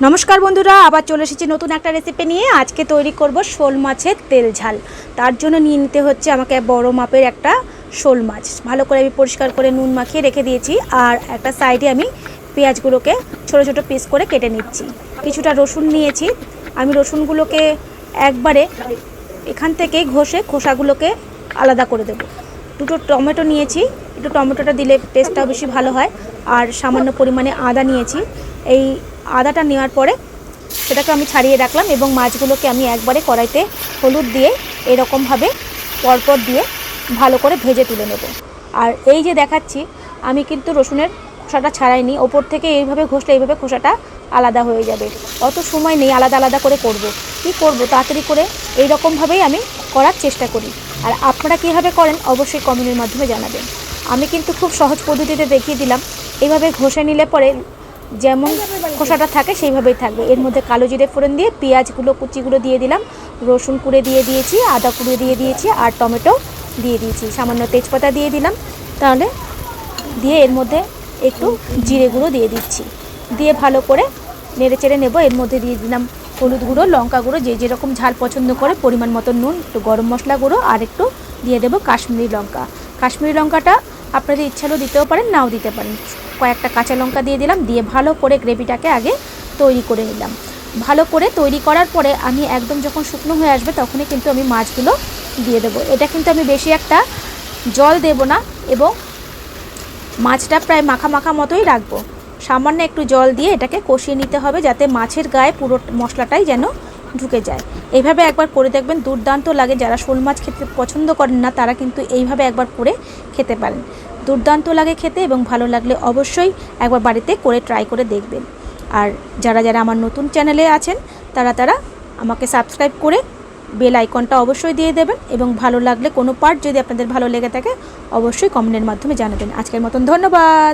নমস্কার বন্ধুরা, আবার চলে এসেছি নতুন একটা রেসিপি নিয়ে। আজকে তৈরি করব শোল মাছের তেল ঝাল। তার জন্য নিয়ে নিতে হচ্ছে আমাকে বড় মাপের একটা শোল মাছ। ভালো করে আমি পরিষ্কার করে নুন মাখিয়ে রেখে দিয়েছি। আর একটা সাইডে আমি পেঁয়াজগুলোকে ছোট ছোট পিস করে কেটে নিচ্ছি। কিছুটা রসুন নিয়েছি। আমি রসুনগুলোকে একবারে এখান থেকে ঘষে খোসাগুলোকে আলাদা করে দেব। দুটো টমেটো নিয়েছি, একটু টমেটোটা দিলে টেস্টটাও বেশি ভালো হয়। আর সামান্য পরিমাণে আদা নিয়েছি। এই আদাটা নেওয়ার পরে সেটাকে আমি ছাড়িয়ে রাখলাম এবং মাছগুলোকে আমি একবারে কড়াইতে হলুদ দিয়ে এরকমভাবে পরপর দিয়ে ভালো করে ভেজে তুলে নেব। আর এই যে দেখাচ্ছি, আমি কিন্তু রসুনের খোসাটা ছাড়াইনি। ওপর থেকে এইভাবে ঘষলে এইভাবে খোসাটা আলাদা হয়ে যাবে। অত সময় নেই আলাদা আলাদা করে করব। কি করব, তাড়াতাড়ি করে এই রকমভাবেই আমি করার চেষ্টা করি। আর আপনারা কীভাবে করেন অবশ্যই কমেন্টের মাধ্যমে জানাবেন। আমি কিন্তু খুব সহজ পদ্ধতিতে দেখিয়ে দিলাম। এইভাবে ঘষে নিলে পরে যেমন খোসাটা থাকে সেইভাবেই থাকবে। এর মধ্যে কালো জিরে ফোড়ন দিয়ে পেঁয়াজগুলো কুচিগুলো দিয়ে দিলাম, রসুন কুড়ে দিয়ে দিয়েছি, আদা কুড়ে দিয়ে দিয়েছি, আর টমেটো দিয়ে দিয়েছি, সামান্য তেজপাতা দিয়ে দিলাম। তাহলে দিয়ে এর মধ্যে একটু জিরে গুঁড়ো দিয়ে দিচ্ছি, দিয়ে ভালো করে নেড়ে চেড়ে নেব। এর মধ্যে দিয়ে দিলাম হলুদ গুঁড়ো, লঙ্কা গুঁড়ো, যে যেরকম ঝাল পছন্দ করে, পরিমাণ মতো নুন, একটু গরম মশলা গুঁড়ো, আর একটু দিয়ে দেবো কাশ্মীরি লঙ্কা। কাশ্মীরি লঙ্কাটা আপনাদের ইচ্ছা হলেও দিতেও পারেন, নাও দিতে পারেন। কয়েকটা কাঁচা লঙ্কা দিয়ে দিলাম, দিয়ে ভালো করে গ্রেভিটাকে আগে তৈরি করে নিলাম। ভালো করে তৈরি করার পরে আমি একদম যখন শুকনো হয়ে আসবে তখনই কিন্তু আমি মাছগুলো দিয়ে দেবো। এটা কিন্তু আমি বেশি একটা জল দেব না এবং মাছটা প্রায় মাখা মাখা মতোই রাখবো। সামান্য একটু জল দিয়ে এটাকে কষিয়ে নিতে হবে, যাতে মাছের গায়ে পুরো মশলাটাই যেন ঢুকে যায়। এইভাবে একবার করে দেখবেন, দুর্দান্ত লাগে। যারা শোল মাছ খেতে পছন্দ করেন না তারা কিন্তু এইভাবে একবার করে খেতে পারেন। দুর্দান্ত লাগে খেতে, এবং ভালো লাগলে অবশ্যই একবার বাড়িতে করে ট্রাই করে দেখবেন। আর যারা যারা আমার নতুন চ্যানেলে আছেন তারা আমাকে সাবস্ক্রাইব করে বেল আইকনটা অবশ্যই দিয়ে দেবেন, এবং ভালো লাগলে কোনো পার্ট যদি আপনাদের ভালো লেগে থাকে অবশ্যই কমেন্টের মাধ্যমে জানাবেন। আজকের মতন ধন্যবাদ।